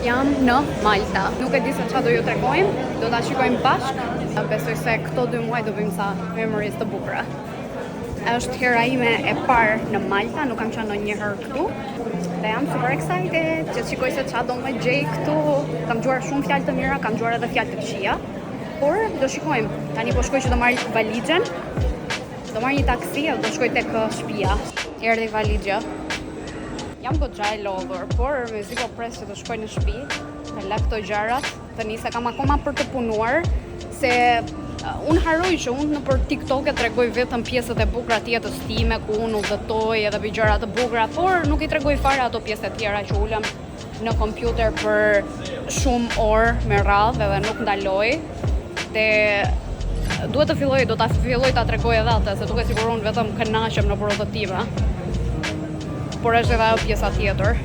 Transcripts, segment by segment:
Jam në Malta. Nuk e di se çfarë do ju tregojmë, do ta shikojmë bashkë. Besoj se këto 2 muaj do bëjmë sa memories të bukura. Është hera ime e parë në Malta, nuk kam qenë ndonjëherë këtu. Dhe jam super excited që të shikoj se çfarë do më gjej këtu. Kam dëgjuar shumë fjalë të mira, kam dëgjuar edhe fjalë të këqija. Por do shikojmë. Tani po shkoj që do marr valixhen. Do marr një taksi dhe do shkoj tek shtëpia. Erdhi valixha. Jam goxha e lodhur, por mezi po pres që të shkoj në shtëpi, të la këto gjërat, të nisa kam akoma për të punuar, se unë harroj që unë nëpër TikTok e tregoj vetëm pjesët e bukura të jetës time, ku unë udhëtoj edhe bëj gjëra të bukura, por nuk i tregoj fare ato pjesë të tjera që ulem në kompjuter për shumë orë me radhë edhe nuk ndaloj. Dhe duhet të filloj, do ta filloj ta tregoj edhe atë, se duket sikur unë vetëm kënaqem në udhëtime. Por është edhe ajo pjesa tjetër.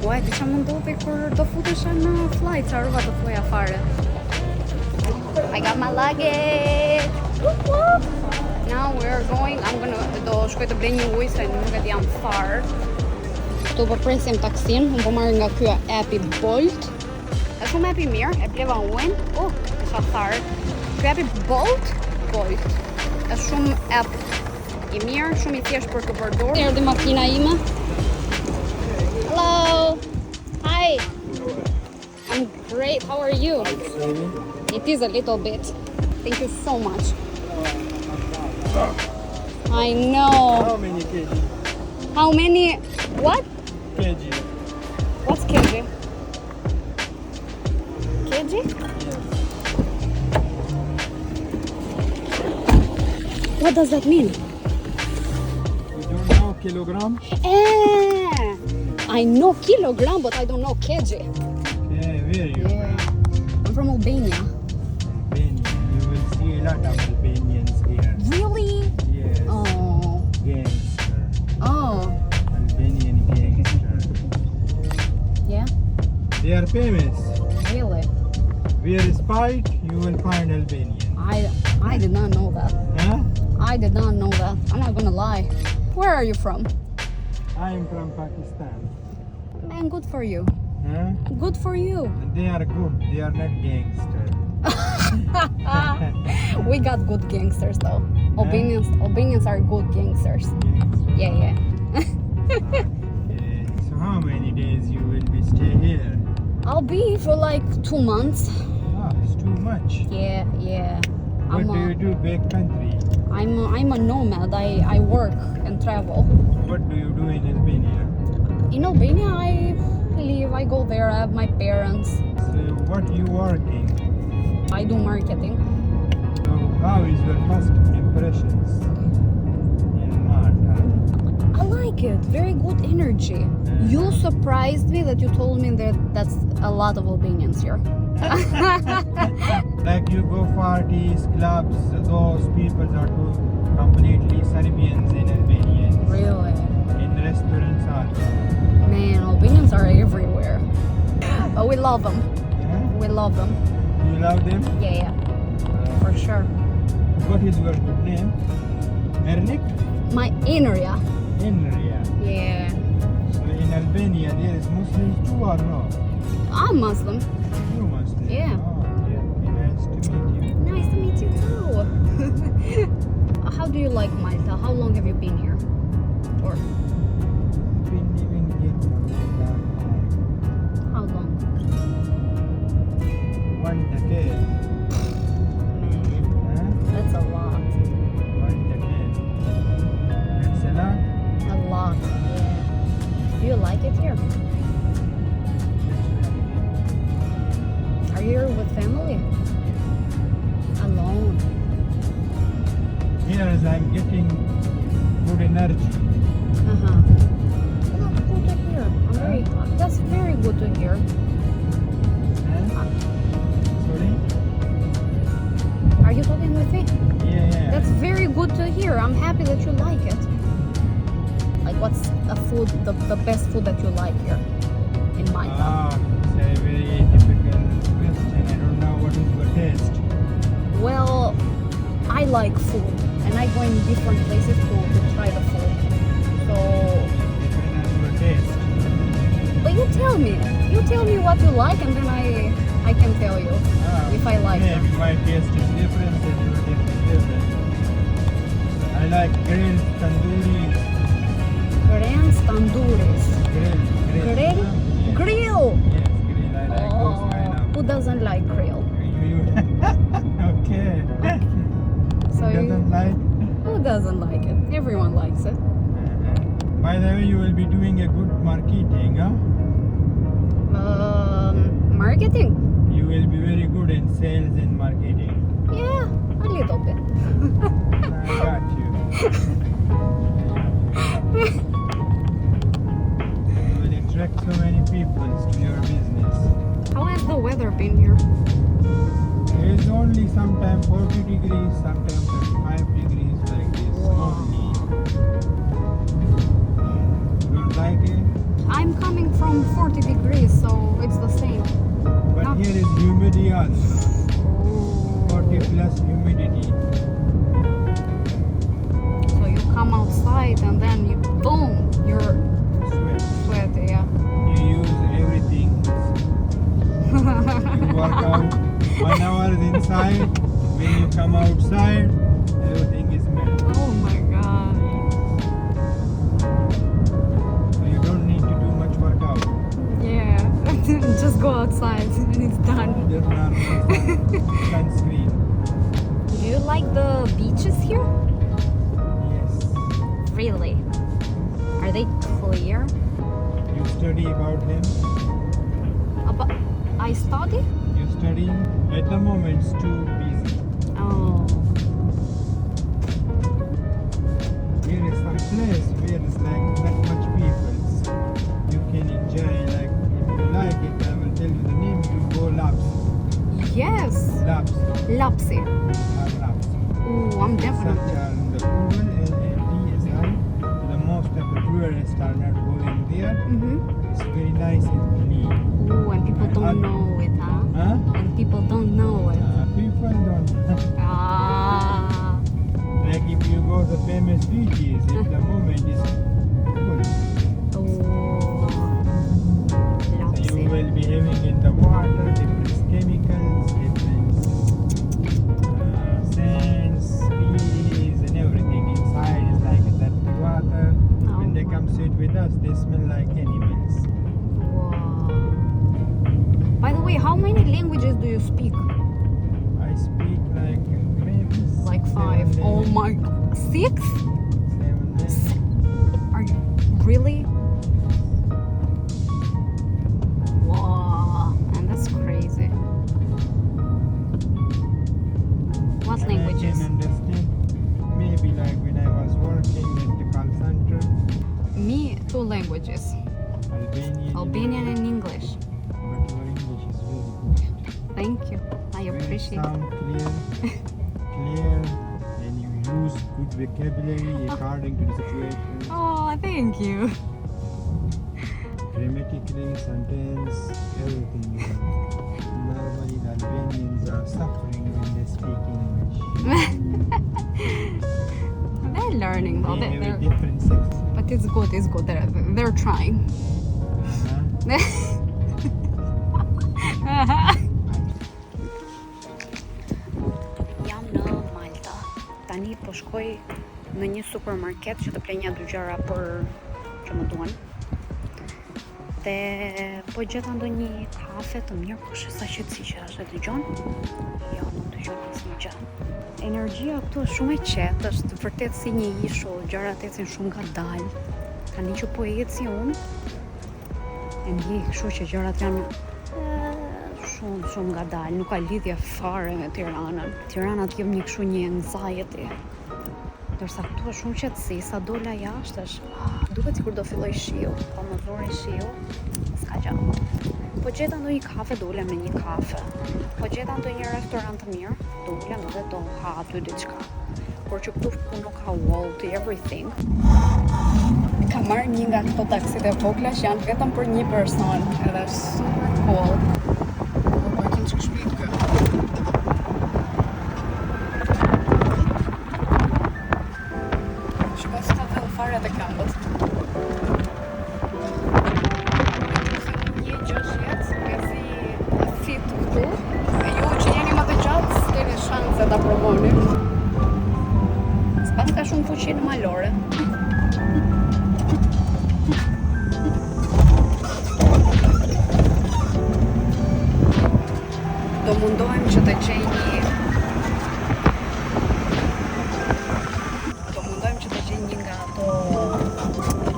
Uaj, ti çfarë mendove kur do futesha në flight, çfarë rrova të thoja fare. I got my luggage. Now we're going, do shkoj të blej një ujë se nuk e di jam far. Këtu po presim taksin, unë po marr nga ky api Bolt. Është shumë api mirë, e bleva ujin. Isha far. Ky api Bolt. Është shumë app i mirë, shumë i thjeshtë për të përdorur. Erdhi makina ime. Hello. Hi. I'm great. How are you? It is a little bit. Thank you so much. I know. How many kg? How many? What? Kg. What's kg? Kg? Yes. What does that mean? Kilogram? I know kilogram, but I don't know kg. Yeah, where are you from? I'm from Albania. Albania. You will see a lot of Albanians here. Really? Yes. Oh. Gangster. Oh. Albanian gangster. Yeah? They are famous. Really? Where is fight, you will find Albanian. I did not know that. Huh? I did not know that. I'm not gonna lie. Where are you from? I am from Pakistan. Man, good for you. Huh? Good for you. And they are good. They are not gangster. We got good gangsters though. Albanians are good gangsters. Gangster. Yeah. Yeah. So how many days you will be stay here? I'll be for like 2 months. Ah, it's too much. Yeah. What do you do back country? I'm a nomad. I work and travel. What do you do in Albania? In Albania, I live. I go there. I have my parents. So what you working? I do marketing. So how is your first impressions in Malta? I like it. Very good energy. You surprised me that you told me that that's a lot of Albanians here. Like you go parties, clubs, those people are too completely Serbians and Albanians. Really? In restaurants also. Man, Albanians are everywhere. But we love them. Yeah? We love them. You love them? Yeah. For sure. What is your good name? Ernik? My Enria. Enria. Yeah. So in Albania there is Muslims too or no? I'm Muslim. You Muslim? Yeah. Oh, yeah. Nice to meet you. Nice to meet you too. How do you like Malta? How long have you been here? Or Been living here for a long time. how long? 1 decade. Man, Huh? that's a lot. 1 decade. That's a lot. A lot. Yeah. Do you like it here? Are you here with family? Alone. Here as I'm getting good energy. That's good to hear. That's very good to hear. Huh? Sorry? Are you talking with me? Yeah. That's very good to hear. I'm happy that you like it. Like, what's the best food that you like here in Malta? It's a very difficult question. I don't know what is your taste. Well, I like food, and I go in different places to try the food. So, Different as your taste. You tell me what you like, and then I can tell you if I like it. Maybe my taste is different and your taste is different. I like grilled tandoori. Grilled tandoori's. Grill. Grill. Yes, grill. I like those kind of. Who doesn't like grill? You. Okay. So Doesn't like. who doesn't like it? Everyone likes it. By the way, you will be doing a good marketing, huh? Marketing? You will be very good in sales and marketing. Yeah, a little bit. I got you. You will attract so many people to your business. How has the weather been here? There is only sometimes 40 degrees, sometimes 35 degrees like this. Only. You don't like it? I'm coming from 40 degrees, so it's the same. But No. here is humidity also. 40 plus humidity. So you come outside and then you boom, you're Sweat. sweaty, yeah. You use everything. You work out 1 hour inside. When you come outside, everything is melted. Oh my god. So you don't need to do much workout. Yeah. Just go outside and it's done. Just normal sunscreen. Do you like the beaches here? Yes. Really? Are they clear? You study about them. About I study? You study. At the moment, it's too busy. Oh. Here is some place where it's like not much people. You can enjoy, like, if you like it, I will tell you the name. You go Laps. Yes. Laps. Lapsi. Laps. Ooh, I'm Such definitely. are the Google LLDSI. The most of the tourists are not going there. Mm-hmm. It's very nice and clean. Ooh, and people don't know it, huh? Huh? And people don't know it. People don't. Ah. Like if you go to famous beaches, at the moment is full. Oh. So you Lapsi. will be having in the water different chemicals, different sands, species, and everything. Inside is like that water. When they come sit with us, they smell like animals. Wow. By the way, how many languages do you speak? I speak like maybe Like 5. seven Oh languages. my. 6? 7 languages. Are you really? Wow. And that's crazy. What And languages? I can understand. Maybe like when I was working at the call center, Me, 2 languages. Albanian and English. But your English is very good. Thank you. I Very appreciate it. sound clear, and you use good vocabulary according to the situation. Oh, thank you. Grammatically, sentence, everything. Normally, the Albanians are suffering when they speak English. They're learning though. They have a They're, different sex. but it's good. It's good. They're trying. Jam në Malta. Tani po shkoj në një supermarket që të blej një dy gjëra për që më duan. Dhe po gjeta ndonjë kafe të mirë, po shë sa qetësi që është, e dëgjon? Jo, nuk dëgjon asnjë gjë. Energjia këtu është shumë e qetë, është vërtet si një ishull, gjërat ecin shumë ngadalë. Tani që po ecë si unë, e ndjej kështu që gjërat janë shumë ngadalë, nuk ka lidhje fare me Tiranën. Tirana të jep një kështu një anxiety. Ndërsa këtu është shumë qetësi, sa dola jashtë është, duket sikur do filloj shiu, po më zori shiu, s'ka gjë. Po gjeta ndonjë kafe, do ulem në një kafe. Po gjeta ndonjë restorant të mirë, do ulem edhe do ha aty diçka. Por që këtu nuk ka wall to everything. Ka marrë një nga këto taksit e vogla që janë vetëm për një person, edhe është super cool. Po kim që shpit kë. Shko s'ka dhe fare të këmbët. mundohem që të gjej një nga ato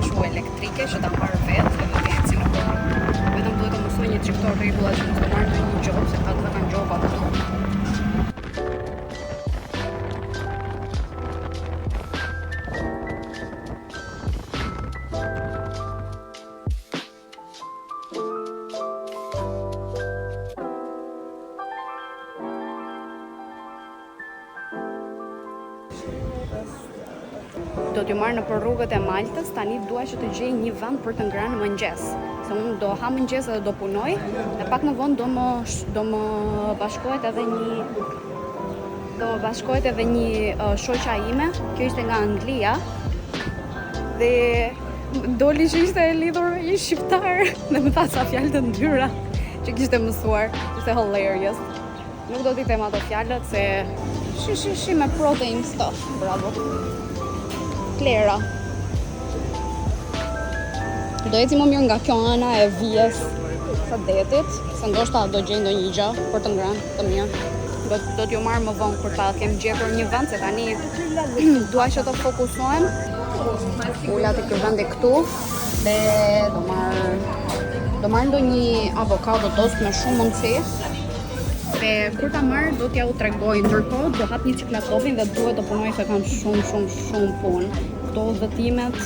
quhe elektrike që ta mbar vetë dhe të eci në dorë. Vetëm duhet të mësoj një çik rregulla që mos të marrë ndonjë gjop, se ata kanë gjopa këtu. Do t'ju marrë në për rrugët e Maltës, tani dua që të gjej një vend për të ngrënë mëngjes. Se unë do ha mëngjes edhe do punoj, e pak më vonë do më bashkohet edhe një shoqja ime. Kjo ishte nga Anglia dhe doli që ishte e lidhur me një shqiptar dhe më tha sa fjalë të ndyra që kishte mësuar. Ishte hilarious. Nuk do t'i them ato fjalët se shi me protein stuff. Bravo. Klera. Do eci më mirë nga kjo ana e vijes së detit, se ndoshta do gjej ndonjë gjë për të ngrënë të mirë. Do t'ju marr më vonë kur ta kem gjetur një vend, se tani dua që të fokusohem. Ula te ky vendi këtu dhe do marr ndonjë avokado tost me shumë mundësi. Dhe kur ta marr do t'ja u tregoj, ndërkohë do hap një çik laptopin dhe duhet të punoj se kam shumë punë. Këto udhëtimet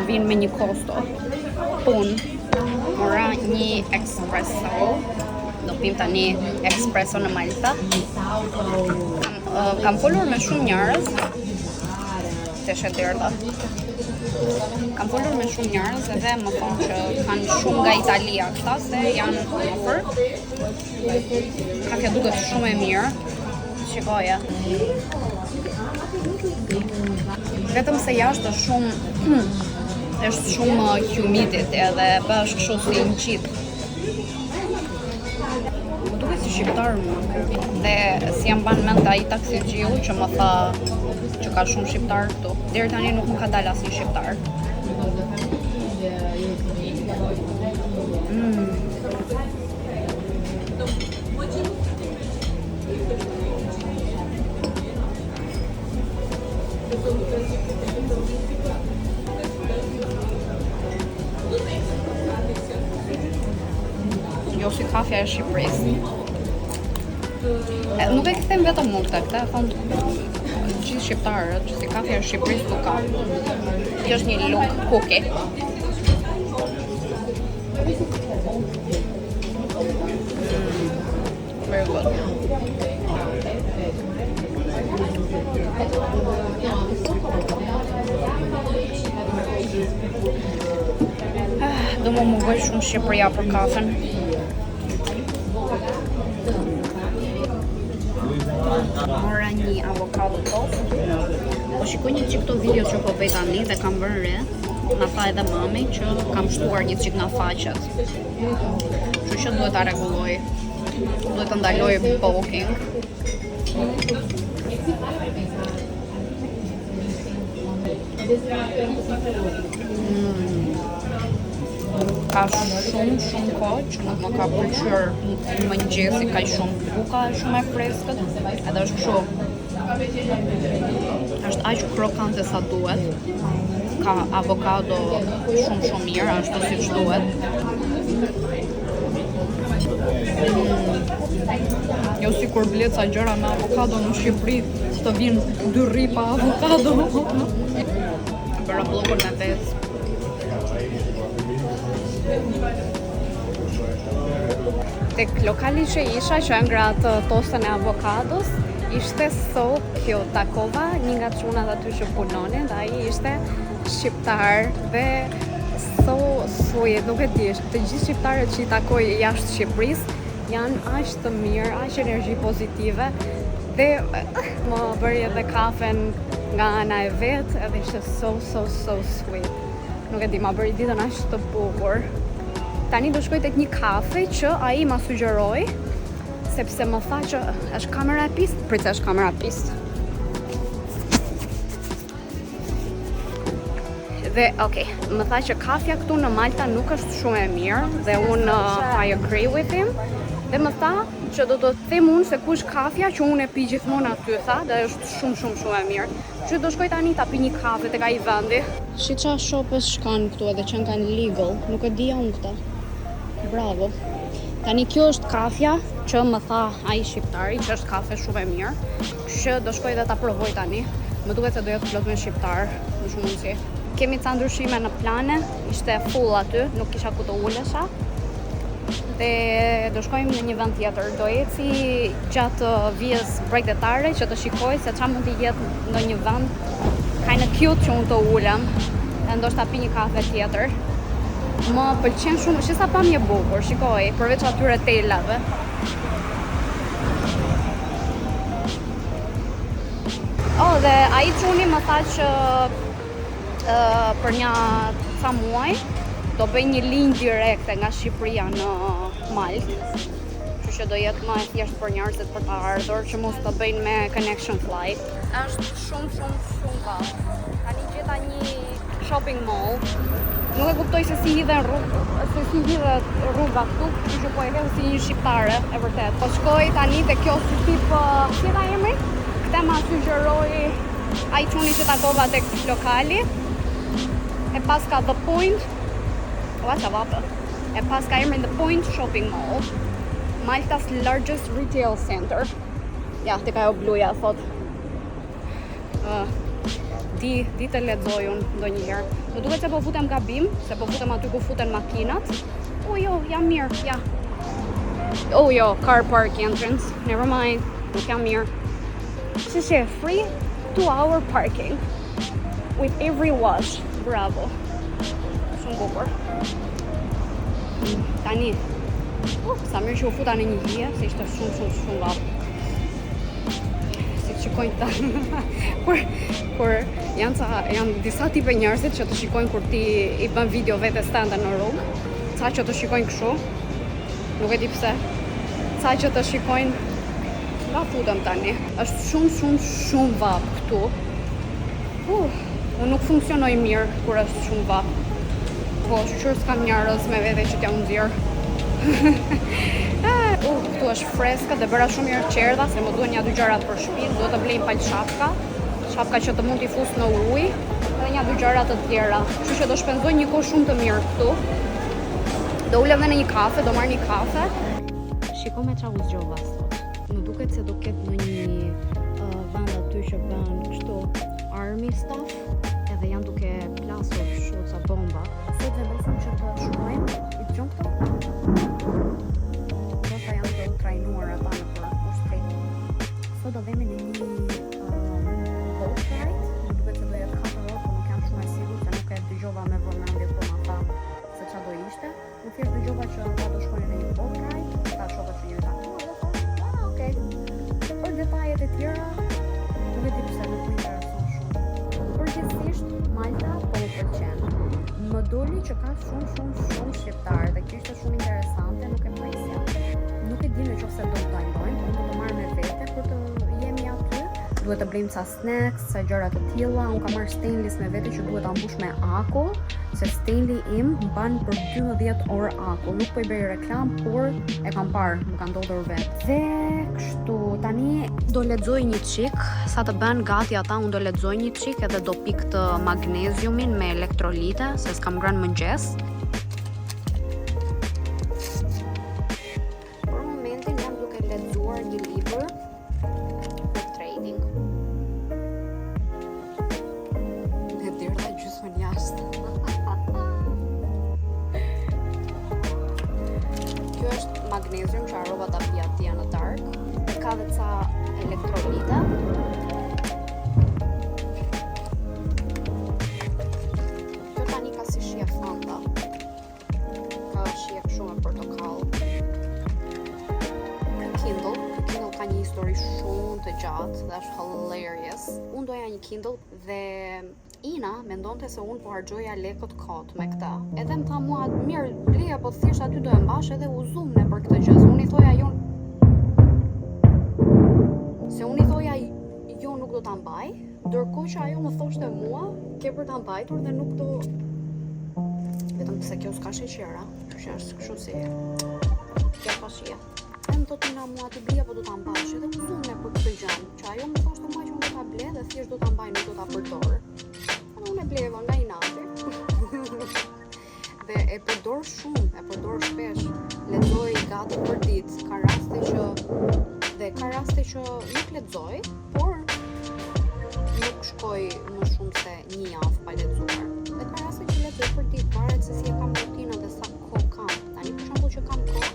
vinë me një kosto. Mora një espresso. Do pim tani espresso në Malta. Kam folur me shumë njerëz. Kam folur me shumë njerëz edhe më thonë që kanë shumë nga Italia këta, se janë ofër. Kafja duket shumë e mirë. Shikoja. Vetëm se jashtë është shumë humidity edhe është kështu si ngjit. Më duket si shqiptar mua. Dhe si jam ban mend ai taksixiu që më tha që ka shumë shqiptar këtu. Deri tani nuk më ka dalë asnjë shqiptar. Jo si kafja e Shqipërisë. Nuk e kthem vetëm mund këta e thonë gjithë shqiptarët që si kafja e Shqipërisë nuk ka. Kjo është një look cookie. Very good. Do më mungoj shumë Shqipëria për kafen. Mora një avokado tost. Po shikoj një çik këto video që po bëj tani dhe kam bërë re. Na tha edhe mami që kam shtuar një çik nga faqet. Kështu që duhet ta rregulloj. Duhet ta ndaloj bulking. Ka shumë kohë që nuk më ka pëlqyer mëngjesi kaq shumë. Buka është shumë e freskët, edhe është kështu. Është aq krokante sa duhet. Ka avokado shumë mirë, ashtu siç duhet. Jo si kur blet sa gjëra me avokado në Shqipëri, të vinë 2 rripa avokado. Bëra bllokun me vezë. Tek lokali që isha që ngra atë tostën e avokados, ishte kjo takova një nga çunat aty që punonin dhe ai ishte shqiptar dhe nuk e di, të gjithë shqiptarët që i takoj jashtë Shqipërisë janë aq të mirë, aq energji pozitive dhe më bëri edhe kafen nga ana e vet, edhe ishte so sweet. Nuk e di, ma bëri ditën aq të bukur. Tani do shkoj tek një kafe që ai ma sugjeroi, sepse më tha që është kamera e pistë, pritë është kamera e pistë. Dhe, më tha që kafja këtu në Malta nuk është shumë e mirë dhe unë I agree with him, Dhe më tha që do të them unë se kush kafja që unë e pi gjithmonë aty, tha, dhe është shumë e mirë. Që do shkoj tani ta pi një kafe tek ai vendi. Shi qa shopës shkan këtu edhe që kanë legal, nuk e dija unë këta. Bravo. Tani kjo është kafja që më tha ai shqiptari, që është kafe shumë e mirë, që do shkoj dhe ta provoj tani. Më duket se do jetë plot me shqiptar, në shumë mundësi. Kemi ca ndryshime në plane, ishte full aty, nuk kisha ku të ulesha. Dhe do shkojmë në një vend tjetër. Do eci gjatë vijës bregdetare që të shikoj se çfarë mund të jetë në një vend kinda cute që unë të ulem. E ndoshta pi një kafe tjetër. Më pëlqen shumë, shi sa pamje bukur, shikoj, përveç atyre telave. Oh, dhe ai çuni më tha që për një ca muaj do bëj një linjë direkte nga Shqipëria në Maltë. Kështu që do jetë më e thjeshtë për njerëzit për të ardhur që mos të bëjnë me connection flight. Është shumë vast. Tani gjeta një shopping mall. Nuk e kuptoj se si hidhen rruga këtu, kështu që po e hedh si një shqiptare, e vërtet. Po shkoj tani te kjo si tip, si ta emri? Këtë ma sugjeroi ai çuni që takova tek lokali. E pas ka The Point. E pas ka emrin The Point Shopping Mall. Malta's largest retail center. Ja, tek ajo bluja, thot. Di të lexoj unë ndonjëherë. Më duket se po futem gabim, se po futem aty ku futen makinat. Oh jo, jam mirë, ja. Oh jo, car park entrance. Never mind, nuk jam mirë. She free 2-hour parking with every wash. Bravo. Shumë bukur. Tani. Sa mirë që u futa në një hije, se ishte shumë vap. Si të shikojnë ta. Kur janë disa tipe njerëzit që të shikojnë kur ti i bën video vete standa në rrugë. Ca që të shikojnë kështu. Nuk e di pse. Ca që të shikojnë nga futem tani. Është shumë vap këtu. Unë nuk funksionoj mirë kur është shumë vap. Po, shqyrë s'kam njerëz me vete që t'ja nxjerr. Këtu është freskët dhe bëra shumë mirë qerdha se më duhen një dy gjërat për shtëpi. Do të blej palë shapka që të mund t'i fus në ujë dhe një dy gjërat të tjera. Kështu që do shpenzoj një kohë shumë të mirë këtu. Do ulem dhe në një kafe, do marr një kafe. Shiko me çfarë u zgjova sot. Më duket se do ketë në një vend aty që bën kështu army stuff, edhe janë duke plasur shoca bomba. Se të vendosëm që të shkojmë, i dëgjon këto? Ndoshta janë të trajnuar ata në për ushtrim. Sot do vemi në një boat ride, më duket se do jetë 4 orë, por nuk jam shumë e sigurt se nuk e dëgjova me vëmendje kur ma tha se çfarë do ishte. Më thjesht dëgjova që ata do shkonin në një boat ride, ata shoqët që jemi takuar dhe thonë, okay. Për detajet e tjera, nuk e di pse nuk më intereson shumë. Përgjithsisht, Malta po më pëlqen. Më doli që ka shumë shqiptarë dhe kjo ishte shumë interesante, nuk e prisja. Nuk e di nëse do të ndajmë, do të marr me vete kur të jemi aty. Duhet të blejmë ca snacks, ca gjëra të tilla. Unë kam marrë stainless me vete që duhet ta mbush me akull, se Stanley im mban për 12 orë akull. Nuk po i bëj reklam, por e kam parë, më ka ndodhur vetë. Dhe kështu, tani do lexoj një çik, sa të bën gati ata, unë do lexoj një çik edhe do pik të magneziumin me elektrolite, se s'kam ngrënë mëngjes. Për momentin jam duke lexuar një libër për trading. Dhe derdha gjysmën jashtë. Kjo është magnezium që harrova ta pija atje në darkë. Ka dhe ca elektrolita. Kjo tani ka si shije Fanta. Ka shije kështu me portokall. Kindle ka një histori shumë të gjatë dhe është hilarious. Unë doja një Kindle dhe Ina mendonte se unë po harxhoja lekët kot me këta. Edhe më tha mua, mirë, bleja, po thjesht aty do e mbash edhe u zoom-ne për këtë gjë. Unë i thoja jo nuk do ta mbaj, ndërkohë që ajo më thoshte mua, ke për ta mbajtur dhe nuk do. Vetëm pse kjo s'ka sheqera, që është kështu si. Kjo pa shije. më thotë nga mua ti bia, po do ta mbash. Edhe ku zonë për këtë gjë. Që ajo më thoshte mua që unë do ta ble dhe thjesht do ta mbaj, nuk do ta përdor. Unë e bleva nga inati. Dhe e përdor shumë, e përdor shpesh. Lexoj gati për ditë, ka raste që nuk lexoj, por nuk shkoj më shumë se një javë pa lexuar. Dhe ka raste që lexoj për ditë, varet se si e kam rutinën dhe sa kohë kam. Tani për shembull që kam kohë,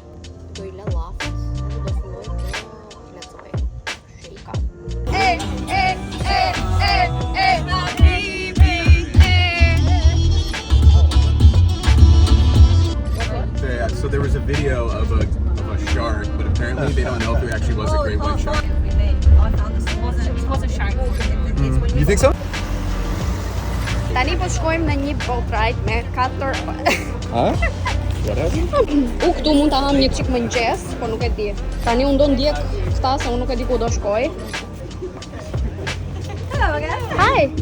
do i lë llafet edhe do filloj të lexoj. Shika. So there was a video of a shark, but apparently they don't know if it actually was a great white shark. I found this was a shark. You think so? Tani po shkojmë në një boat ride me 4 Huh? What happened? U këtu mund ta ham një çik mëngjes, po nuk e di. Tani unë do ndjek këta se unë nuk e di ku do shkoj. Hello again. Hi.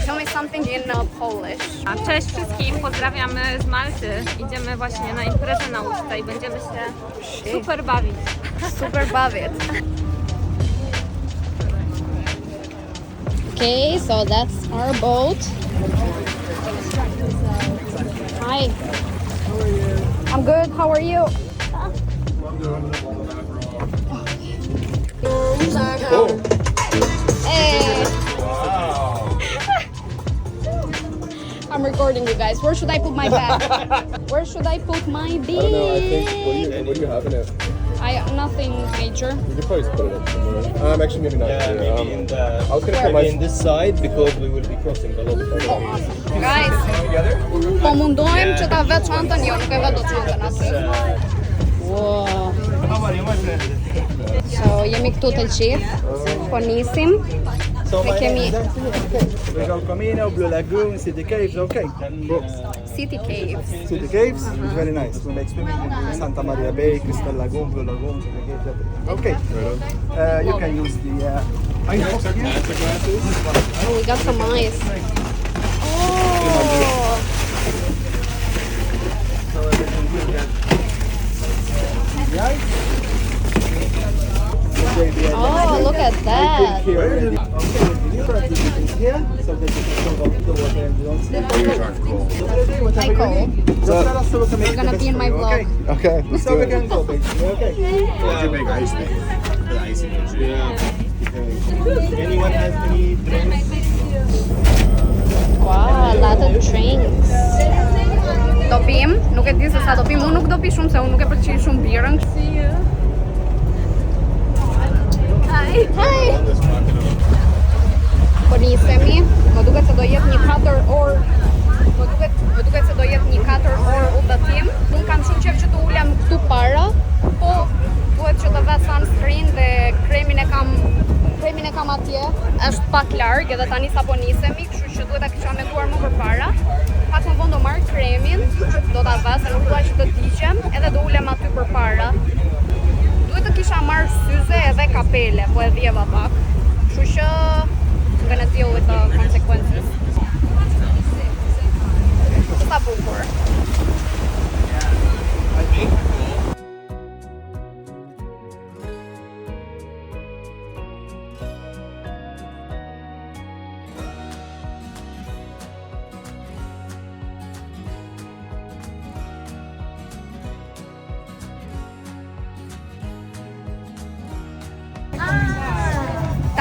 Tell me something in Polish. Cześć wszystkim, pozdrawiamy z Malty. Idziemy właśnie na imprezę na łódce i będziemy się super bawić. Super bawić. Okay, so that's our boat. Hi. How are you? I'm good. How are you? Oh. Hey. Wow. I'm recording you guys. Where should I put my bag? Where should I put my bag? I don't know, I think, what do you have in it? Nothing major. You could probably just put it up somewhere. Actually, maybe not. Yeah, maybe in the I was gonna put my... in this side because we will be crossing the local Guys, po mundojmë që ta vetë çantën, jo, nuk e vetë do çantën aty. Wow. How are you, my friend? So, jemi këtu të gjithë, po nisim. So Ne kemi we go Camino, Blue Lagoon, City Caves, okay. City Caves. City Caves is very nice. We make swimming in Santa Maria Bay, Crystal Lagoon, Blue Lagoon, City Caves, everything. Okay. You can use the ice box here. Oh, we got some ice. Oh! So everything here, yeah. The ice. Oh, look at that. Here already. Okay, you put the here so that you can show the water and you don't slip. Hi, Cole. Just tell us so we can make You're gonna the be in my best for you, vlog. okay? Okay, let's So do we it. can go basically, okay? It's a big ice thing. The ice emoji. Anyone has any drinks? Wow, a lot of drinks. Do pim, nuk e di se sa do pim, unë nuk do pi shumë se unë nuk e pëlqej shumë birën. Hi. Po nisemi, më duket se do jetë një 4 orë. Më duket se do jetë një 4 orë udhëtim. Unë kam shumë qejf që të ulem këtu para, po duhet që të vë sunscreen dhe kremin e kam atje. Është pak larg edhe tani sapo nisemi, kështu që duhet ta kisha menduar më përpara. Pak më vonë do marr kremin, do ta vë se nuk dua që të diqem, edhe do ulem aty përpara. Duhet të kisha marrë syze edhe kapele, po e dhjeva pak. Kështu që I'm gonna deal with the consequences. Sa bukur.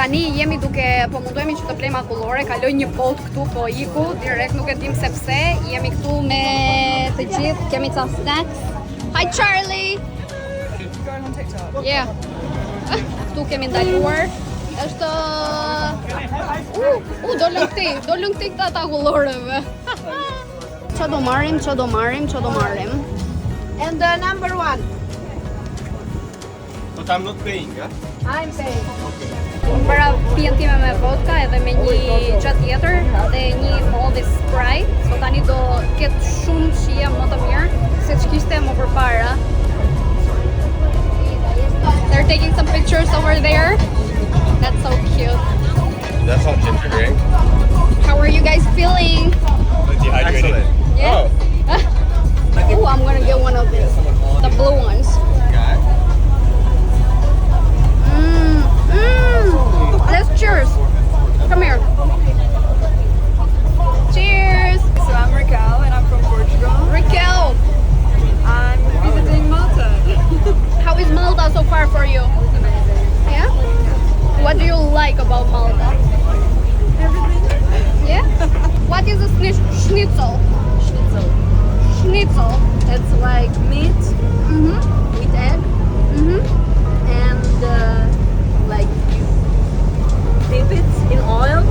Tani jemi po mundohemi që të blejmë akullore, kaloj një boat këtu, po iku, direkt nuk e dim se pse, jemi këtu me të gjithë, kemi ca snacks. Hi Charlie! Going on TikTok. Yeah. Këtu kemi ndaluar. Është do lëng këti këta të akulloreve. Qa do marim? And number 1. But I'm not paying, huh? I'm paying. Para pijen time me vodka edhe me një gjatë tjetër dhe një molli Sprite. So tani do ketë shumë shije më të mirë se ç'kishte më përpara. They're taking some pictures over there. That's so cute. That's not ginger drink. How are you guys feeling? Dehydrated. Yeah. Oh, I'm gonna get one of these. The blue ones. Guy. like meat with egg and like you dip it in oil.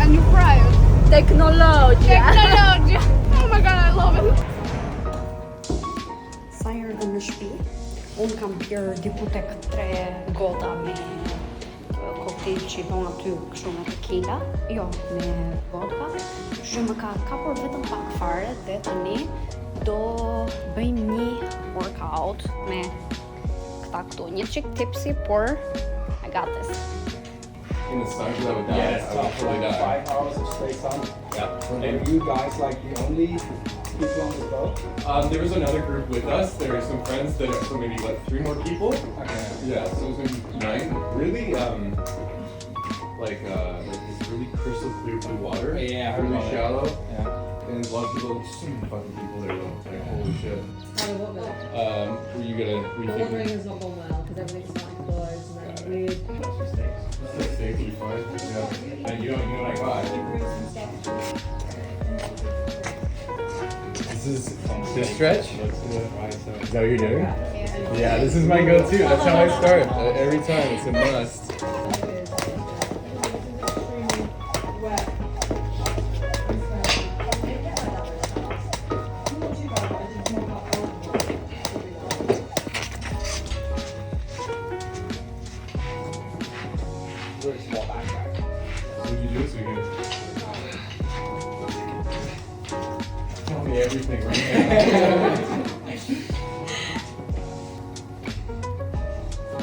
And you fry it. Technology. Oh my god, I love it. Sa herë në shtëpi, unë kam pirë diku tek 3 gota me koktejl që i bon aty kështu me tequila, jo, me vodka. Që më ka kapur vetëm pak fare dhe tani do bëjmë një workout me këta këtu. Një çik tipsy, por I got this. In the sun, because I would die. Yeah, it's I tough would for totally like die. 5 hours of straight sun. Yeah. And you guys like the only people on the boat? There was another group with us. There were some friends that are, so maybe like 3 more people. Okay. Yeah, so it was maybe 9. Really, like this really crystal clear blue water. Yeah, I heard really about it. shallow. Yeah. And a lot of people, so many fucking people there though. Like holy shit. Were you thinking? Is not going well because everything's not closed and then weird. Steak would be fine. Yeah. And you know what I got? This is this stretch. Let's do it. Right, so. Is that what you're doing? Yeah, this is my go-to. That's how I start every time. It's a must. Very small backpack. What did you do this weekend? Tell me everything right now.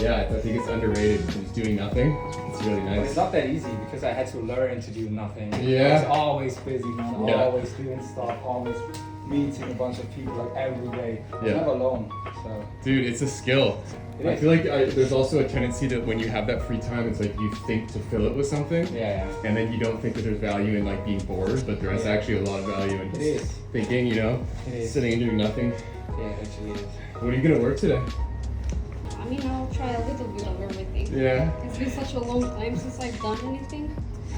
Yeah, I think it's underrated. Just doing nothing. It's really But it's nice. not that easy because I had to learn to do nothing. Yeah. I was always busy, man. Yeah. Always doing stuff, always meeting a bunch of people like every day. Yeah. Never alone. So Dude, it's a skill. It I is. feel like there's also a tendency that when you have that free time, it's like you think to fill it with something, yeah. and then you don't think that there's value in like being bored, but there is Yeah. actually a lot of value in It just is. thinking, you know, It is. sitting and doing nothing. Yeah, it actually is. What are you gonna work today? I mean, I'll try a little bit of everything. Yeah. It's been such a long time since I've done anything.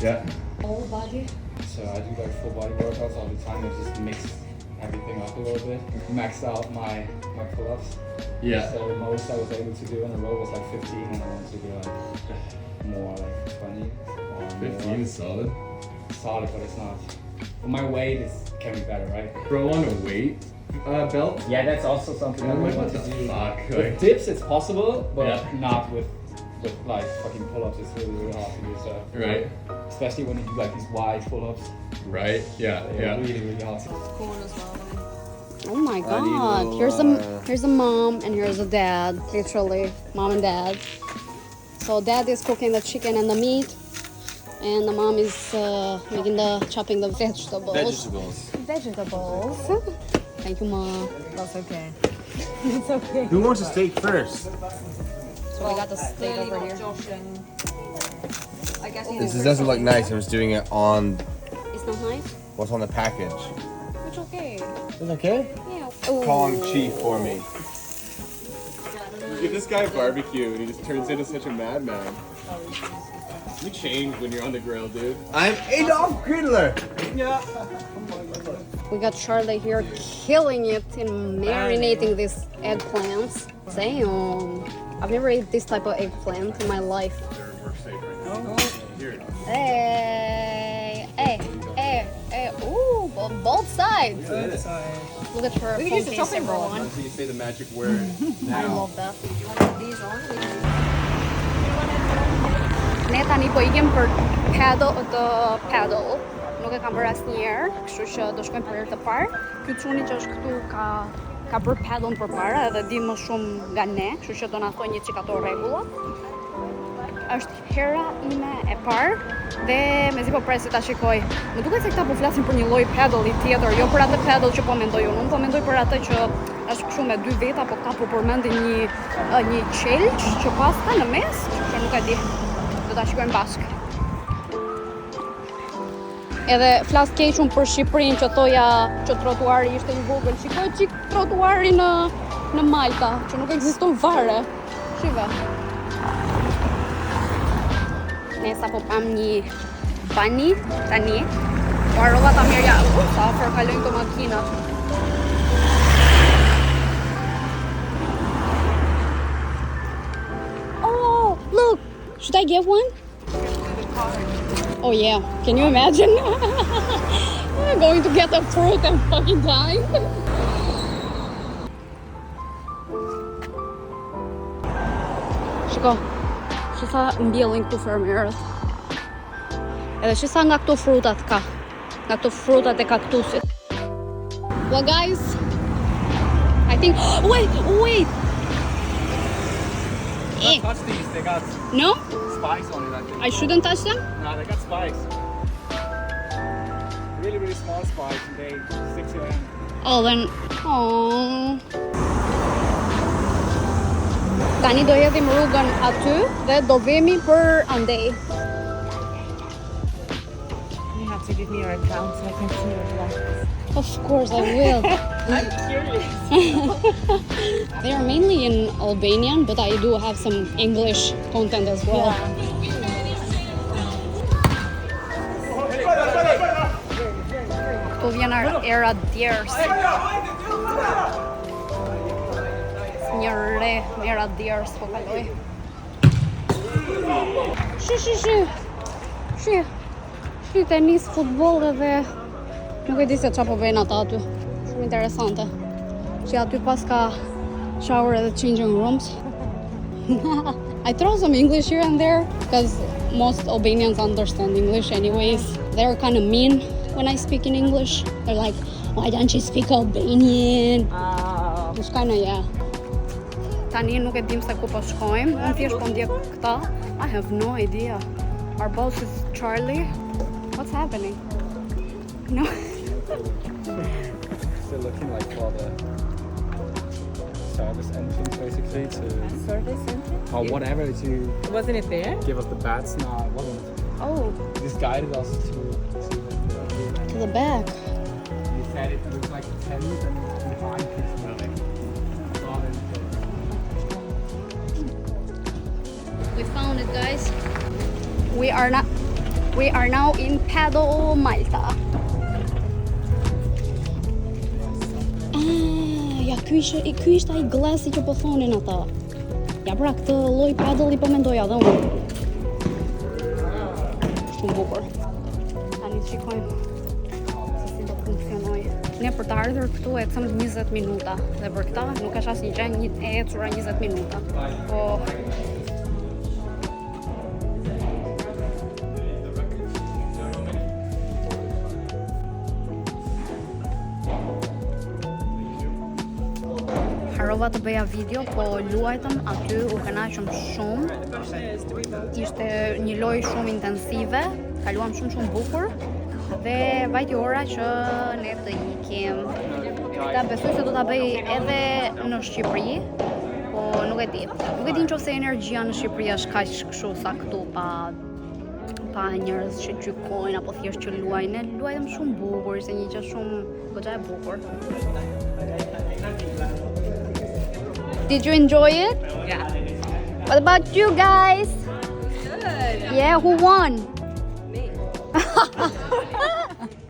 Yeah. Whole body. So I do like full body workouts all the time. I just mix everything up a little bit. Maxed out my pull-ups. Yeah. So the most I was able to do in a row was like 15, and I want to do like more like 20 or 15 more. is solid. Solid, but it's not. For my weight, it can be better, right? Throw on a weight belt. Yeah, that's also something I I'm like, want what to the do. fuck? With Like, dips, it's possible, but Yeah. not with like fucking pull-ups. It's really, really hard to do. So right. especially when you do like these wide pull-ups, Right. Yeah. they're Yeah. really, really hard to do. Corn as well. Oh my god. Here's a mom and here's a dad. Literally, mom and dad. So dad is cooking the chicken and the meat. And the mom is chopping the vegetables. Vegetables. Thank you, mom. That's okay. It's okay. Who wants a steak first? So we got the steak over here. Josh and I guess This doesn't look nice. I'm just doing it on It's not nice. what's on the package. It's okay. Is it okay? Yeah. Call him chief for me. You give this guy a barbecue and he just turns into such a madman. You change when you're on the grill, dude. I'm Adolf Gridler. We got Charlie here killing it in marinating these eggplants. Damn. I've never ate this type of eggplant in my life. We're safe right now. Hey. Ooh, both sides. Look at her phone case, everyone. Until you say the magic word. I love that. these on. Ne tani po ikim për paddle. Nuk e kam bërë asnjëherë, kështu që do shkojmë për herë të parë. Ky çuni që është këtu ka bërë paddle përpara edhe di më shumë nga ne, kështu që do na thojë një çik ato rregullat. Është hera ime e parë dhe mezi po pres se ta shikoj. Më duket se këta po flasin për një lloj paddle tjetër, jo për atë paddle që po mendoj unë. Unë po mendoj për atë që është kështu me 2 veta, po ka po përmendin një qelç që pasta në mes, që nuk e di. Do ta shikojmë bashkë. Edhe flas keq unë për Shqipërinë që thoja që trotuari ishte i vogël. Shikoj çik trotuari në Malta, që nuk ekziston fare. Shiva. Ne sa po pam një bani tani. Po arrova ta mirë ja. Sa afër kalojnë këto makinat. Should I get one? Oh yeah, can you imagine? I'm going to get a fruit and fucking die. Shiko, shisa mbjellin këtu fermerët. Edhe shisa nga këto frutat ka. Nga këto frutat e kaktusit. Well guys, I think... Wait! Don't touch these, they got No? spikes on it, I think. I shouldn't touch them? No, they got spikes. Really, really small spikes and they stick to them. Oh, then... Oh. Tani do hedhim rrugën aty dhe do vemi për andej. You have to give me your account so I can see your vlogs. Of course I will. I'm curious. They are mainly in Albanian, but I do have some English content as well. Këtu vjen era djerës. Një re era djerës po kaloj. Shi tenis, futboll edhe nuk e di se çfarë po bëjnë ata aty. Shumë interesante. Që aty pas ka shower edhe changing rooms. I throw some English here and there because most Albanians understand English anyways. They're kind of mean when I speak in English. They're like, why don't you speak Albanian? It's kind of, yeah. Tani nuk e dim se ku po shkojmë. Unë thjesht po ndjek këta. I have no idea. Our boss is Charlie. What's happening? No. Still looking like for the service entrance basically to... Service entrance? Or whatever to Wasn't it there? give us the bats. No, it wasn't. Oh, This guided us to to the back. he said it looks like a tent and it's behind his building. We found it, guys. We are now in Paddle, Malta. Ja, ky ishte ai glasi që po thonin ata. Ja pra, këtë lloj paddle-i po mendoja dhe unë. Shumë bukur. Tani shikojmë se si do funksionoj. Ne për të ardhur këtu ecëm 20 minuta dhe për këta nuk është asnjë gjë e ecura 20 minuta. Po harrova të bëja video, po luajtëm aty, u kënaqëm shumë. Ishte një lojë shumë intensive, kaluam shumë bukur dhe vajti ora që ne të ikim. Ta besoj se do ta bëj edhe në Shqipëri, po nuk e di. Nuk e di nëse energjia në Shqipëri është kaq kështu sa këtu pa njerëz që gjykojnë apo thjesht që luajnë. Ne luajtëm shumë bukur, ishte një gjë shumë goxha e bukur. Did you enjoy it? Yeah. What about you guys? Good. Yeah, who won? Me.